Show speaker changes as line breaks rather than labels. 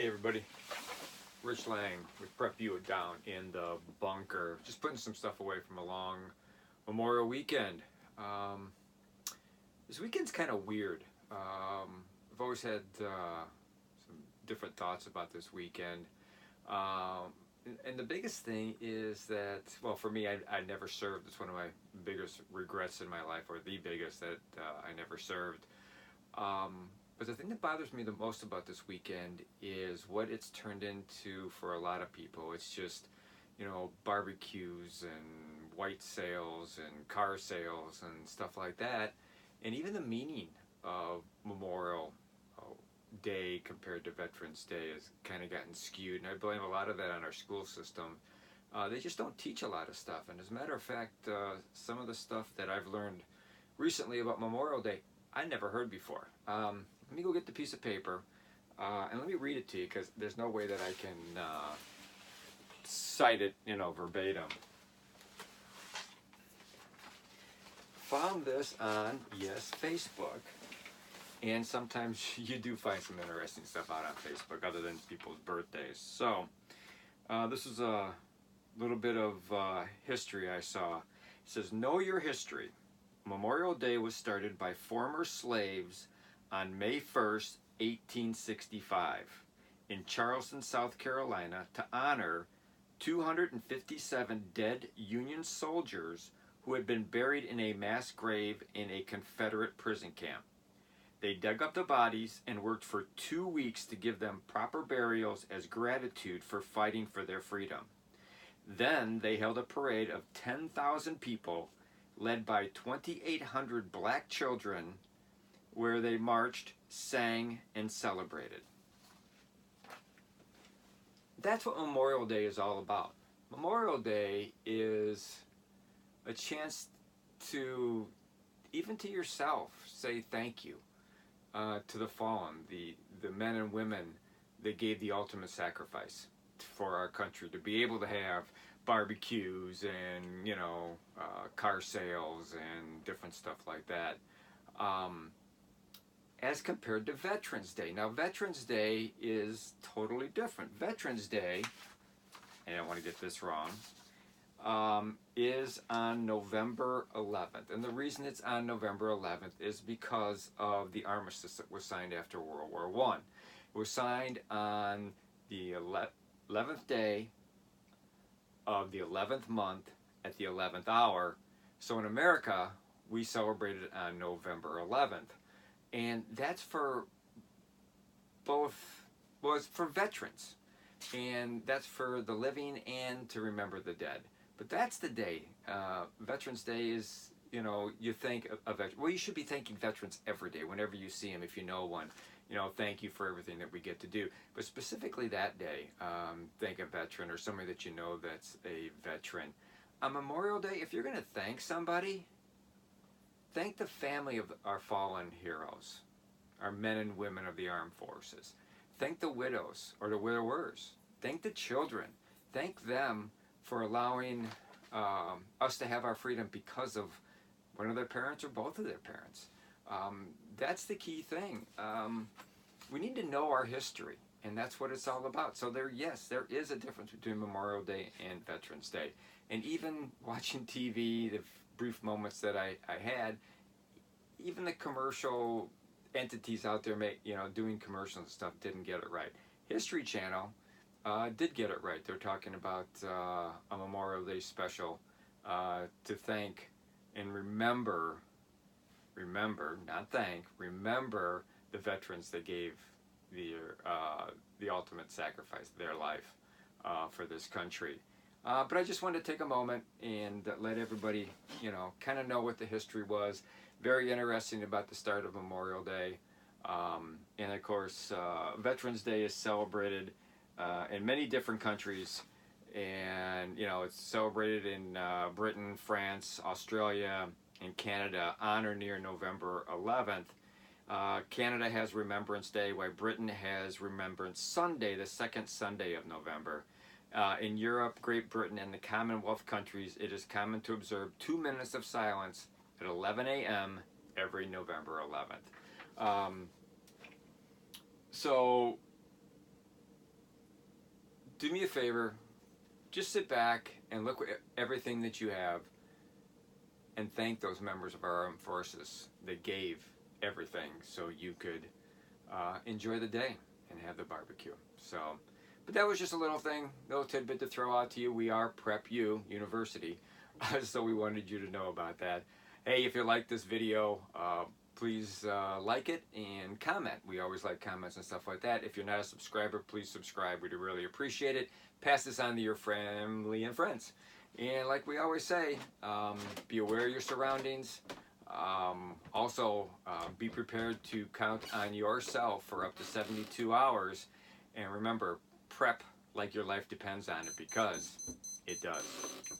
Hey everybody, Rich Lang with Prep You down in the bunker. Just putting some stuff away from a long Memorial weekend. Um, this weekend's kind of weird. I've always had some different thoughts about this weekend. And the biggest thing is that, well, for me, I never served. It's one of my biggest regrets in my life, or the biggest, that I never served. But the thing that bothers me the most about this weekend is what it's turned into for a lot of people. It's just, barbecues and white sales and car sales and stuff like that. And even the meaning of Memorial Day compared to Veterans Day has kind of gotten skewed. And I blame a lot of that on our school system. They just don't teach a lot of stuff. And as a matter of fact, some of the stuff that I've learned recently about Memorial Day, I never heard before. Let me go get the piece of paper and let me read it to you, because there's no way that I can cite it, verbatim. Found this on, yes, Facebook. And sometimes you do find some interesting stuff out on Facebook other than people's birthdays. So this is a little bit of history I saw. It says, know your history. Memorial Day was started by former slaves on May 1st, 1865, in Charleston, South Carolina, to honor 257 dead Union soldiers who had been buried in a mass grave in a Confederate prison camp. They dug up the bodies and worked for 2 weeks to give them proper burials as gratitude for fighting for their freedom. Then they held a parade of 10,000 people, led by 2,800 black children, where they marched, sang, and celebrated. That's what Memorial Day is all about. Memorial Day is a chance to, even to yourself, say thank you to the fallen, the men and women that gave the ultimate sacrifice for our country, to be able to have barbecues and car sales and different stuff like that, as compared to Veterans Day. Now, Veterans Day is totally different. Veterans Day, and I don't want to get this wrong, is on November 11th. And the reason it's on November 11th is because of the armistice that was signed after World War I. It was signed on the 11th day of the 11th month at the 11th hour. So in America, we celebrated on November 11th. And that's for both, well, it's for veterans. And that's for the living and to remember the dead. But that's the day. Veterans Day is, you think of veterans. Well, you should be thanking veterans every day, whenever you see them, if you know one. Thank you for everything that we get to do. But specifically that day, thank a veteran or somebody that you know that's a veteran. On Memorial Day, if you're going to thank somebody, thank the family of our fallen heroes, our men and women of the armed forces. Thank the widows or the widowers. Thank the children. Thank them for allowing us to have our freedom because of one of their parents or both of their parents. That's the key thing. We need to know our history, and that's what it's all about. So there is a difference between Memorial Day and Veterans Day. And even watching TV, the brief moments that I had, even the commercial entities out there doing commercials and stuff didn't get it right. History Channel did get it right. They're talking about a Memorial Day special to thank and remember, not thank, remember the veterans that gave the ultimate sacrifice, their life for this country. But I just wanted to take a moment and let everybody, kind of know what the history was. Very interesting about the start of Memorial Day. And of course, Veterans Day is celebrated in many different countries. And, it's celebrated in Britain, France, Australia, and Canada on or near November 11th. Canada has Remembrance Day, while Britain has Remembrance Sunday, the second Sunday of November. In Europe, Great Britain, and the Commonwealth countries, it is common to observe 2 minutes of silence at 11 a.m. every November 11th. So do me a favor, just sit back and look at everything that you have and thank those members of our armed forces that gave everything so you could enjoy the day and have the barbecue. So, but that was just a little thing, little tidbit to throw out to you. We are Prep U University, so we wanted you to know about that. Hey, if you like this video, please like it and comment. We always like comments and stuff like that. If you're not a subscriber, please subscribe. We'd really appreciate it. Pass this on to your family and friends. And like we always say, be aware of your surroundings. Also, be prepared to count on yourself for up to 72 hours. And remember, prep like your life depends on it, because it does.